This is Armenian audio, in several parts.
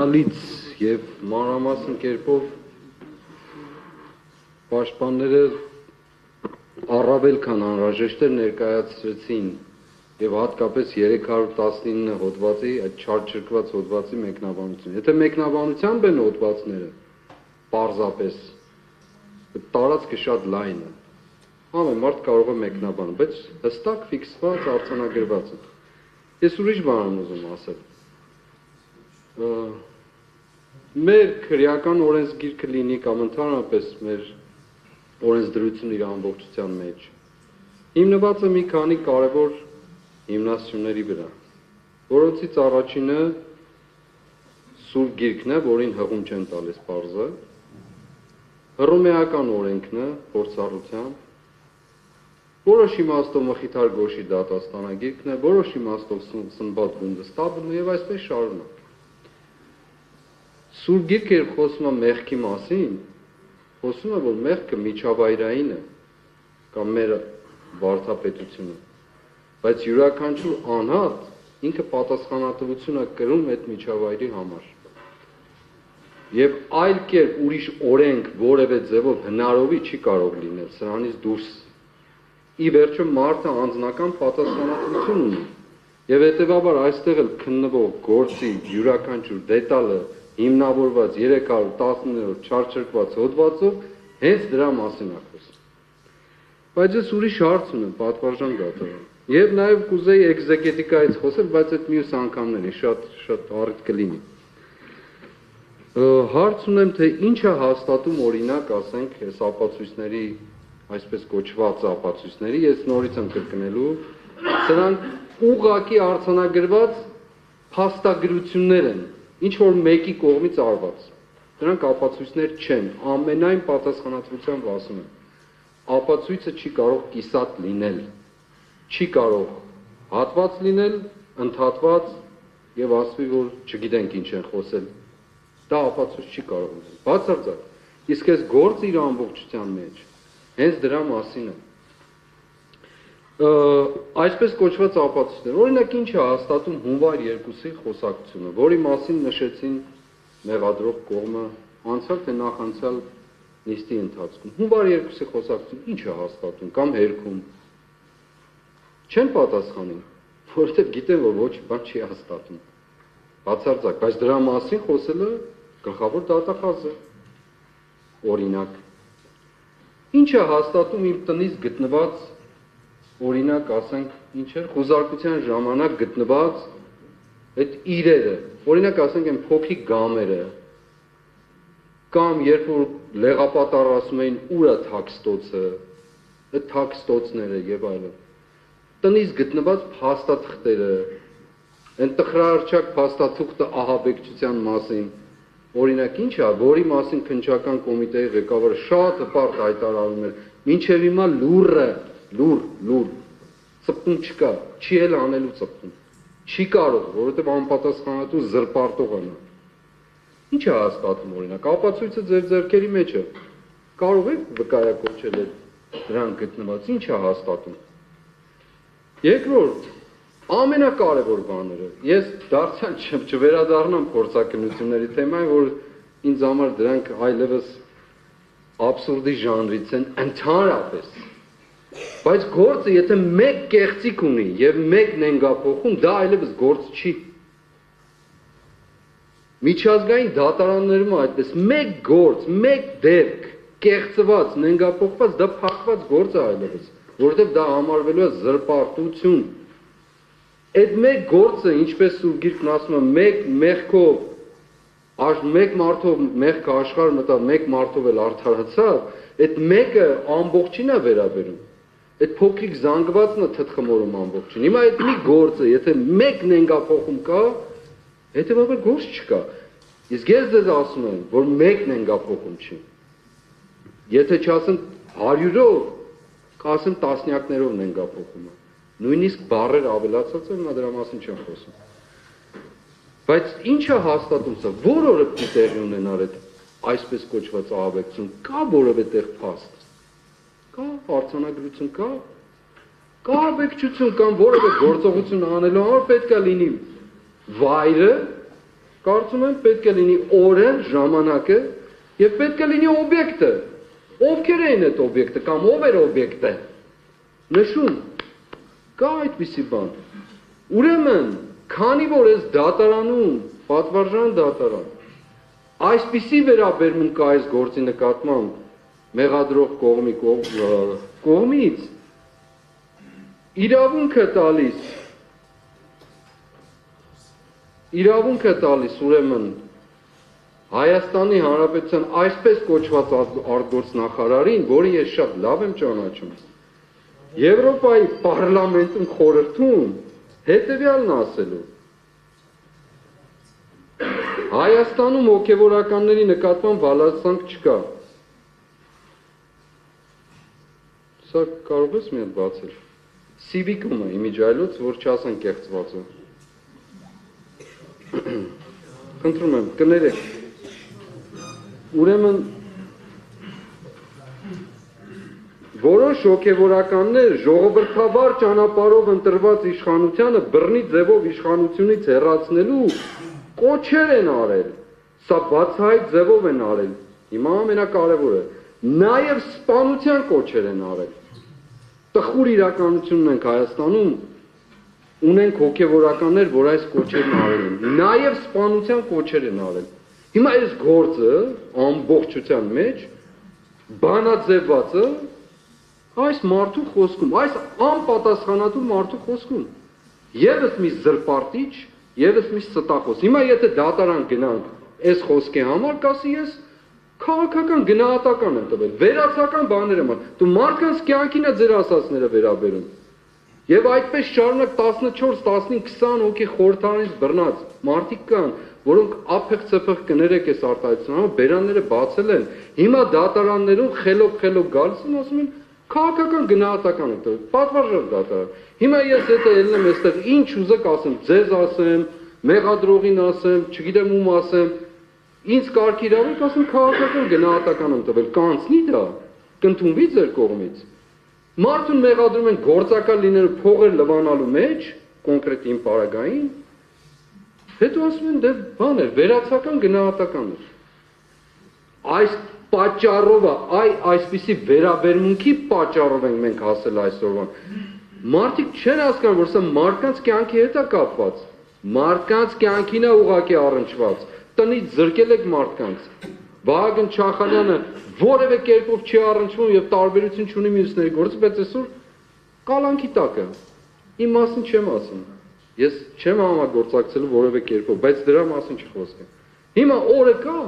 Ալից եւ մանրամասն կերպով պաշտպանները առավել քան անհրաժեշտ էր ներկայացրեցին եւ հատկապես 319 հոդվածի այդ չարչրկված հոդվածի մեկնաբանությունը։ Եթե մեկնաբանությամբ են հոդվածները, պարզապես տարածքը շատ լայն է։ Ամեն մարդ կարող է մեկնաբանել, բայց հստակ ֆիքսված արձանագրված է։ Ես ուրիշ բան եմ ուզում ասել։ Մեր քրեական օրենսգիրքը լինի կամ ընդհանրապես մեր օրենսդրությունը իր ամբողջության մեջ հիմնված է մի քանի կարևոր հիմնասյուների վրա, որոնցից առաջինը Սուրբ Գիրքն է, որին հղում չեն տալիս պարզը, հռոմեական օրենքն է, փորձառությամբ, որոշ իմաստով Մխիթար Գոշի դատաստանագիրքն է, որոշ իմաստով Սմբատ Բունդեսթագն եւ այսպես շարունակ։ Սուրբ Գիրքը երբ խոսում է մեղքի մասին, խոսում է, որ մեղքը միջավայրային է, կամ մեր վարդապետությունը, բայց յուրաքանչյուր անհատ ինքը պատասխանատվություն է կրում այդ միջավայրի համար։ Եվ այլ կերպ ուրիշ օրենք որևէ ձևով հնարովի չի կարող լինել սրանից դուրս։ Ի վերջո մարդը անձնական պատասխանատվություն ունի, եւ հետեւաբար այստեղ էլ քննվող գործի յուրաքանչյուր դետալը հիմնավորված 319-րդ չարչրկված հոդվածով հենց դրա մասին է խոսում։ Բայց ես ուրիշ հարց ունեմ, պատվարժան դատորեն, եւ նաեւ կուզեի էկզեգետիկայից խոսել, բայց այդ մյուս անգամների շատ առիթ կլինի։ Հարց ունեմ, թե ինչ է հաստատում օրինակ, ասենք, այս ապացույցների, այսպես կոչված ապացույցների, ես նորից եմ կրկնելու, սրանք ուղղակի արձանագրված փաստագրություններ են, ինչ որ մեկի կողմից արված։ Դրանք ապացույցներ չեն, ամենայն պատասխանատվությամբ ասում եմ։ Ապացույցը չի կարող կիսատ լինել, չի կարող հատված լինել, ընդհատված եւ ասվի, որ չգիտենք ինչ են խոսել։ Դա ապացույց չի կարող լինել։ Բացարձակ։ Իսկ այս գործը իր ամբողջության մեջ հենց դրա մասին է։ Այսպես կոչված ապացույցներ, օրինակ ինչ է հաստատում հունվար 2-ի խոսակցությունը, որի մասին նշեցին մեղադրող կողմը անցյալ թե նախանցյալ նիստի ընթացքում։ Հունվար 2-ի խոսակցությունը ինչ է հաստատում կամ հերքում։ Չեն պատասխանի, որովհետև գիտեն, որ ոչ բան չի հաստատում։ Բացարձակ, բայց դրա մասին խոսելը գլխավոր դատախազը։ Օրինակ, ինչ է հաստատում իմ տնից գտնված օրինակ, ասենք, ինչ էր, խուզարկության ժամանակ գտնված այդ իրերը, օրինակ, ասենք, այն փոքրիկ գամերը, կամ երբ որ լեղապատառ ասում էին ուր է թաքստոցը, այդ թաքստոցները եւ այլն։ Տնից գտնված փաստաթղթերը, այն տխրահարճակ փաստաթուղթը ահաբեկչության մասին, օրինակ, ինչ է, որի մասին քննչական կոմիտեի ղեկավարը շատ հպարտ հայտարարում էր, մինչեւ հիմա լուր, ծպտում չկա, չի էլ անելու ծպտում, չի կարող, որովհետև անպատասխանատու զրպարտող է նա։ Ինչ է հաստատում օրինակ, ապացույցը ձեր ձեռքերի մեջ է, կարող եք վկայակոչել դրան գտնված, ինչ է հաստատում։ Երկրորդ, ամենակարևոր բաները, ես դարձյալ չվերադառնամ փորձակնությունների թեմային, որ ինձ համար դրանք այլևս աբսուրդի ժանրից են ընդհանրապես։ Բայց գործը, եթե մեկ կեղծիք ունի եւ մեկն ենգափոխում, դա այլևս գործ չի։ Միջազգային դատարաններում այդպես մեկ գործ, մեկ դեպք, կեղծված, նենգափոխված, դա փակված գործ է այլևս, որովհետեւ դա համարվելու է զրպարտություն։ Այդ մեկ գործը, ինչպես Սուրբ Գիրքն ասում է, մեկ մեղքով, մեկ մարդով մեղքը աշխարհ մտավ, մեկ մարդով էլ արդարացավ, այդ մեկը ամբողջին է վերաբերում։ Այդ փոքրիկ զանգվածն է թթխմորում ամբողջին։ Հիմա այդ մի գործը, եթե մեկն ենգափոխում կա, հետեւաբար գործ չկա։ Իսկ ես ձեզ ասում եմ, որ մեկն ենգափոխում չի։ Եթե չասեմ 100-ով, կասեմ տասնյակներով ենգափոխում է։ Նույնիսկ բառեր ավելացած են, նա դրա մասին չեմ խոսում։ Բայց ինչ է հաստատում սա, որ օրը պիտի տեղի ունենար այդ այսպես կոչված ահաբեկցություն, կա որևէ տեղ փաստ։ Կա արձանագրություն, կա ահաբեկչություն կամ որևէ գործողություն անելու համար պետք է լինի վայրը Կարծում եմ պետք է լինի օրը, ժամանակը եւ պետք է լինի օբյեկտը։ Ովքեր են այդ օբյեկտը կամ ով էր օբյեկտը։ Նշում կա այդպիսի բան։ Ուրեմն, քանի որ այս դատարանում, պատվարժան դատարան, այսպիսի վերաբերմունք կա այս գործի նկատմամբ մեղադրող կողմից իրավունք է տալիս ուրեմն Հայաստանի Հանրապետության այսպես կոչված արտգործնախարարին, որը ես շատ լավ եմ ճանաչում, Եվրոպայի պարլամենտում խորհրդում հետևյալն ասելու. Հայաստանում հոգևորականների նկատմամբ բալանսանք չկա։ Սա կարող ես մի հատ բացել։ Civic-ում է իմիջայլոց, որ չասեն կեղծվածը։ Խնդրում եմ, կներեք։ Ուրեմն որոշ հոգևորականներ ժողովրդավար ճանապարհով ընտրված իշխանությանը բռնի ձևով իշխանությունից հեռացնելու կոչեր են արել։ Սա բացահայտ ձևով են արել։ Հիմա ամենակարևորը, նաև սպանության կոչեր են արել։ Տխուր իրականությունն ենք Հայաստանում, ունենք հոգևորականներ, որ այս կոչերն արել են, նաև սպանության կոչեր են արել։ Հիմա այս գործը ամբողջության մեջ բանաձևվածը այս մարդու խոսքում, այս անպատասխանատու մարդու խոսքում, ևս մի զրպարտիչ, ևս մի ստախոս։ Հիմա եթե դատարան գնանք այս խոսքի համար, կասի ես քաղաքական գնահատական եմ տվել, վերացական բաներ եմ ասում, դու մարդկանց կյանքին է ձեր ասածները վերաբերում։ Եվ այդպես շարունակ 14, 15, 20 հոգի խորհրդարանից բռնած մարդիկ կան, որոնք ափեղ-ծփեղ կներեք այս արտահայտությունը, բերանները բացել են։ Հիմա դատարաններում խելոք գալիս են, ասում են քաղաքական գնահատական եք տվել, պատվարժան դատարան։ Հիմա ես եթե ելնեմ այստեղ ինչ ուզեք ասեմ, ձեզ ասեմ, մեղադրողին ասեմ, չգիտեմ ում ասեմ, ինձ կարգ իրավունք ասում քաղաքական գնահատական եմ տվել, կանցնի դա, կընդունվի ձեր կողմից։ Մարդուն մեղադրում են գործակալ լինելու փողեր լվանալու մեջ, կոնկրետ իմ պարագային, հետո ասում են դե բան էր, վերացական գնահատական էր։ Այս պատճառով այսպիսի վերաբերմունքի պատճառով ենք մենք հասել այսօրվան։ Մարդիկ չեն հասկանում, որ սա մարդկանց կյանքի հետ է կապված, մարդկանց կյանքին է ուղղակի առնչված, տնից զրկել եք մարդկանց։ Վահագն Չախալյանը որևէ կերպով չի առնչվում եւ տարբերություն չունի մյուսների գործը, բայց այսօր կալանքի տակ է։ Իմ մասին չեմ ասում։ Ես չեմ համագործակցելու որևէ կերպով, բայց դրա մասին չխոսք է։ Հիմա օրը կա,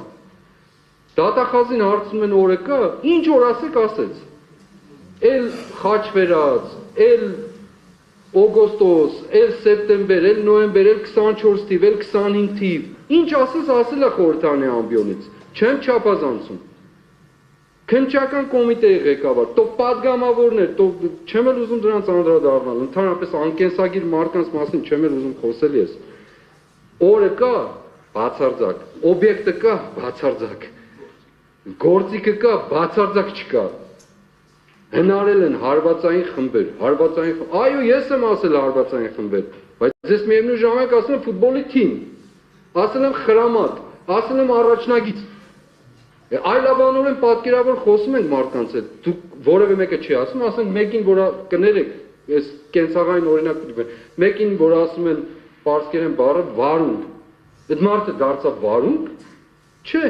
դատախազին հարցնում են օրը կա, ինչ օր ասեք ասեց։ Էլ խաչվերած, էլ օգոստոս, էլ սեպտեմբեր, էլ նոյեմբեր, էլ 24 թիվ, էլ 25 թիվ։ Ինչ ասես ասել է խորհրդարանի ամբիոնից։ Չեմ չափազանցում։ Քննչական կոմիտեի ղեկավար, տո պատգամավորներ, տո չեմ էլ ուզում դրանց անդրադառնալ, ընդհանրապես անկենսագիր մարդկանց մասին չեմ էլ ուզում խոսել ես։ Օրը կա, բացարձակ, օբյեկտը կա, բացարձակ, գործիքը կա, բացարձակ չկա։ Հնարել են հարվածային խմբեր, այո, ես եմ ասել հարվածային խմբեր, բայց ես միևնույն ժամանակ ասել եմ ֆուտբոլի թիմ, ասել եմ խրամատ, ասել եմ առաջնագիծ։ Այլաբանորեն պատկերավոր խոսում ենք մարդկանց հետ, դուք որևէ մեկը չի ասում, ասենք մեկին, որ կներեք, այս կենցաղային օրինակ մեկին, որ ասում են պարսկերեն բառը վարունգ, այդ մարդը դարձավ վարունգ, չէ։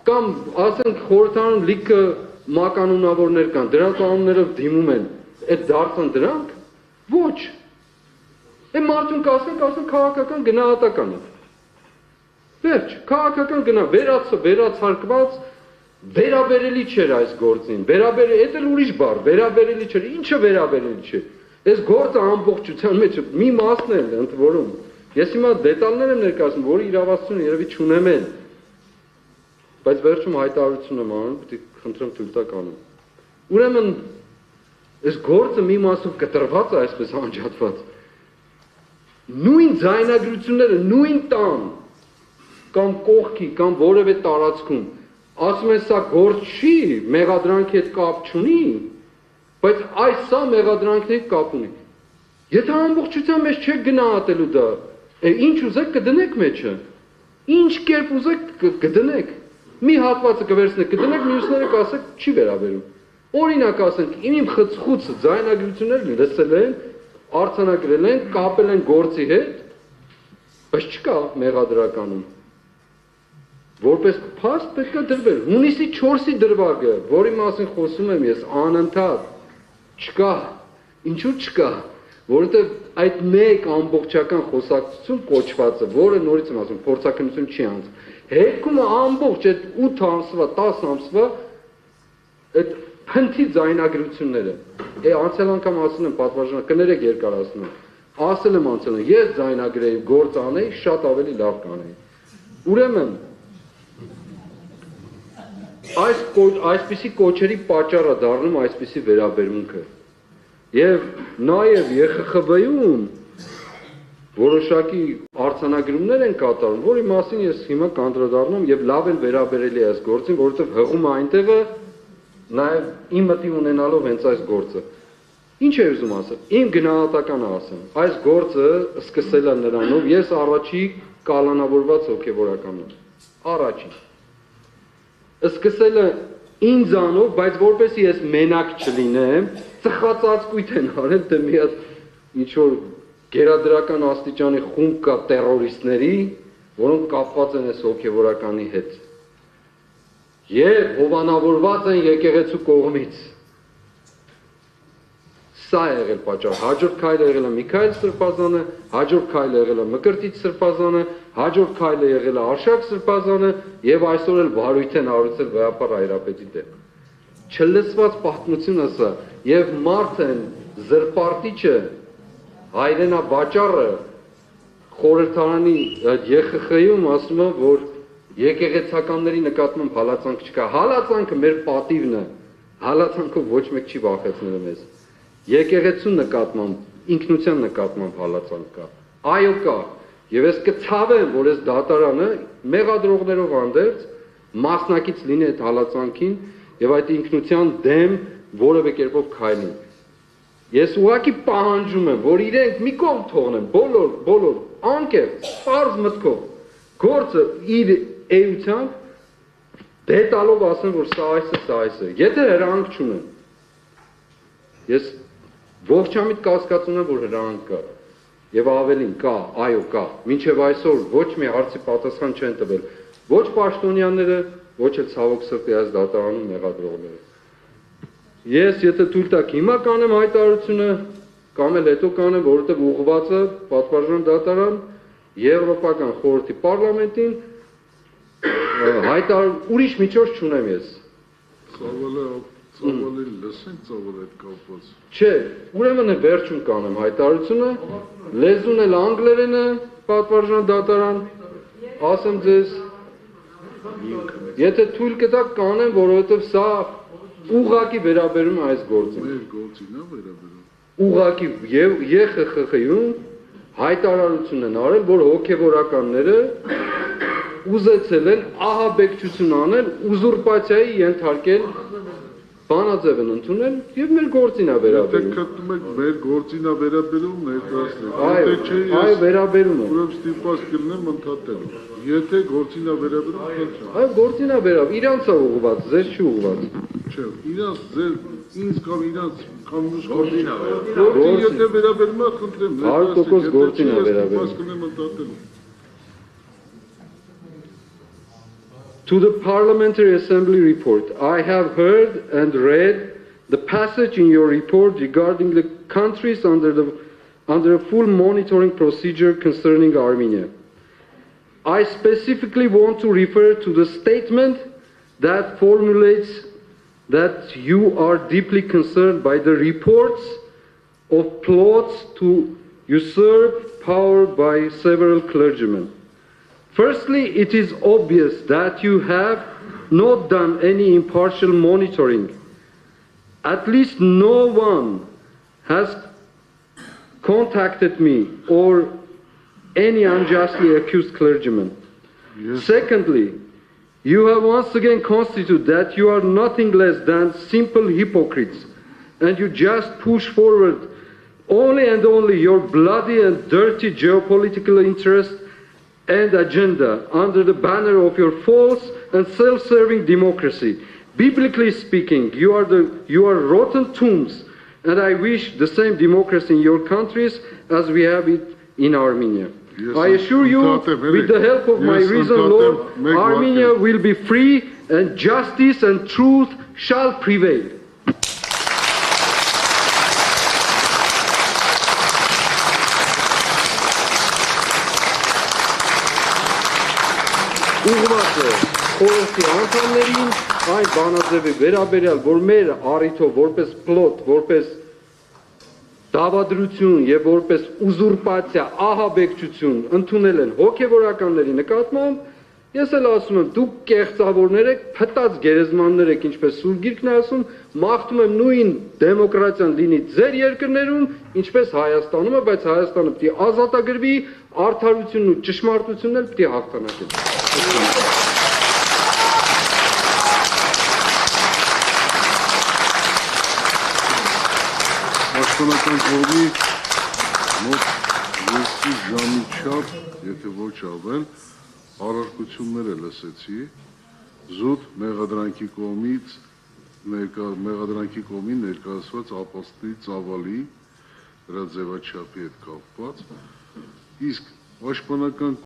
Կամ ասենք խորհրդարանում լիքը մականունավորներ կան, դրանց անուններով դիմում են, այդ դարձան դրանք, ոչ։ Այդ մարդուն կասենք քաղաքական գնահատական է։ Վերջ, քաղաքական գնա, վերացարկված, վերաբերելի չէր այս գործին, էդ էլ ուրիշ բառ, վերաբերելի չէր, ինչը վերաբերելի չէ, այս գործը ամբողջության մեջ մի մասն է ընդ որում, ես հիմա դետալներ եմ ներկայացնում, որը իրավասությունը երևի չունեմ են, բայց վերջում հայտարարություն եմ անում, պետք է խնդրեմ թույլ տաք անում։ Ուրեմն, այս գործը մի մասով կտրված է այսպես անջատված, նույն ձայնագրությունները, նույն տան, կամ կողքի, կամ որևէ տարածքում, ասում են սա գործ չի, մեղադրանքի հետ կապ չունի, բայց այս սա մեղադրանքի հետ կապ ունի։ Եթե ամբողջության մեջ չեք գնահատելու դա, Ինչ ուզեք կդնեք մեջը։ Ինչ կերպ ուզեք կդնեք։ Մի հատվածը կվերցնեք, կդնեք, մյուսները կասեք չի վերաբերում։ Օրինակ ասենք, իմ խցխուցը ձայնագրություններ լսել են, արձանագրել են, կապել են գործի հետ, բայց չկա մեղադրականում։ Որպես փաստ պետք է դրվել։ Հունիսի 4-ի դրվագը, որի մասին խոսում եմ ես, անընդհատ չկա։ Ինչու չկա։ Որովհետև այդ մեկ ամբողջական խոսակցություն կոչվածը, որը նորից եմ ասում, փորձաքննություն չի անց։ Հերկումը ամբողջ այդ 8 ամսվա, 10 ամսվա այդ փնթի ձայնագրությունները։ Անցյալ անգամ ասել եմ պատվարժան, կներեք երկարացնում եմ։ Ասել եմ անցել եմ, ես ձայնագրեի, գործ անեի, շատ ավելի լավ կանեի։ Ուրեմն այսպիսի կոչերի պատճառը դառնում այսպիսի վերաբերմունքը։ Եվ նաև ԵԽԽՎ-ում որոշակի արձանագրումներ են կատարում, որի մասին ես հիմա կանդրադառնում եւ լավ են վերաբերելի այս գործին, որովհետեւ հղում է այնտեղը նաև իմ մտի ունենալով հենց այս գործը։ Ինչ է ուզում ասել։ Իմ գնահատականը ասեմ։ Այս գործը սկսել է նրանով, ես առաջի կալանավորված հոգեվորականն եմ։ Առաջի։ Սկսել է ինձանով, բայց որպեսզի ես մենակ չլինեմ, ծխվածածկույթ են արել, թե մի հատ ինչ-որ գերադրական աստիճանի խումբ կա տերորիստների, որոնք կապված են այս հոգևորականի հետ։ Եվ հովանավորված են եկեղեցու կողմից։ Սա է եղել պատճառ։ Հաջորդ քայլը եղել է Միքայել Սրբազանը, հաջորդ քայլը եղել է Մկրտիչ Սրբազանը, հաջորդ քայլը եղել է Արշակ Սրբազանը եւ այսօր էլ վարույթ են արուցել Վեհապար Հայրապետի դեմ։ Չլսված պատմությունը սա եւ մարդն զրպարտիչը հայրենավաճառը խորհրդարանի ԵԽԽ-ում ասում է, որ եկեղեցականների նկատմամբ հալածանք չկա։ Հալածանքը մեր պատիվն է։ Հալածանքով ոչ մեկ չի վախեցնել մեզ։ Եկեղեցու նկատմամբ, ինքնության նկատմամբ հալածանք կա։ Այո կա։ Եվ ես կցավեմ, որ այս դատարանը մեղադրողներով հանդերձ մասնակից լինի այդ հալածանքին եւ այդ ինքնության դեմ որևէ կերպով քայլի։ Ես ուղղակի պահանջում եմ, որ իրենք մի կողմ թողնեն, բոլոր անկեղծ, պարզ մտքով գործը իր էությամբ դետալով ասեն, որ սա այս է։ Եթե հրանք չունեն, ես ողջամիտ կասկածում եմ, որ հրանք կա։ Եվ ավելին կա, այո կա, մինչև այսօր ոչ մի հարցի պատասխան չեն տվել, ոչ պաշտոնյաները, ոչ էլ ցավոք սրտի այս դատարանում մեղադրողները։ Ես եթե թույլ տաք հիմա կանեմ հայտարարությունը, կամ էլ հետո կանեմ, որովհետև ուղղվածը պատվարժան դատարան Եվրոպական խորհրդի պարլամենտին ուրիշ միջոց չունեմ ես։ Ծավալի լսենք ծավալ այդ կապված։ Չէ, ուրեմն վերջում կանեմ հայտարարությունը, լեզուն էլ անգլերեն է, պատվարժան դատարան, ասեմ ձեզ, եթե թույլ կտակ կանեմ, որովհետև սա ուղղակի վերաբերում այս գործին։ Մեր գործին է վերաբերում։ Ուղղակի ԵԽԽ-ում հայտարարություն են արել, որ հոգևորականները ուզեցել են ահաբեկչություն անել, ուզուրպացիայի ենթարկել, բանաձև են ընդունել եւ մեր գործին է վերաբերում։ Եթե գտնում եք մեր գործին է վերաբերում, ներկայացնեք։ Եթե չէ, այո, վերաբերում է։ Ուրեմն ստիպված կլինեմ ընդհատելու։ Եթե գործին է վերաբերում, ընդհատեմ։ Այո, գործին է վերաբերում, իրանց է ուղղված, ձեզ չի ուղղված։ Չէ, իրանց ձեր ինձ կամ իրանց կամ ուրիշ գործին է վերաբերում։ Եթե վերաբերում է, խնդրեմ, 100% գործին է վերաբերում։ Ստիպված կլինեմ ընդհատելու։ To the Parliamentary Assembly report, I have heard and read the passage in your report regarding the countries under a full monitoring procedure concerning Armenia. I specifically want to refer to the statement that formulates that you are deeply concerned by the reports of plots to usurp power by several clergymen. Firstly, it is obvious that you have not done any impartial monitoring. At least no one has contacted me or any unjustly accused clergyman. Yes. Secondly, you have once again constituted that you are nothing less than simple hypocrites, and you just push forward only and only your bloody and dirty geopolitical interest and agenda under the banner of your false and self-serving democracy. Biblically speaking, you are rotten tombs, and I wish the same democracy in your countries as we have it in Armenia. Yes, I assure you, with the help of my risen Lord, Armenia will be free, and justice and truth shall prevail. Ուղղված է խորհրդի անդամներին այն բանաձևի վերաբերյալ, որ մեր առիթով որպես պլոտ, որպես դավադրություն եւ որպես ուզուրպացիա, ահաբեկչություն ընդունել են հոգեվորականների նկատմամբ, ես էլ ասում եմ, դուք կեղծավորներ եք, փտած գերեզմաններ եք, ինչպես Սուրբ Գիրքն է ասում, մաղթում եմ նույն դեմոկրատիան լինի ձեր երկրներում, ինչպես Հայաստանում է, բայց Հայաստանը պետք է ազատագրվի, արդարությունն ու ճշմարտությունն էլ պետք է հաղթանակի։ Պաշտպանական կողմի մոտ 2 ժամի չափ, եթե ոչ ավել, առարկությունները լսեցի, զուտ մեղադրանքի կողմի ներկայացված ապաստների ծավալի դրա ձևաչափի հետ կապված, իսկ պաշտպանական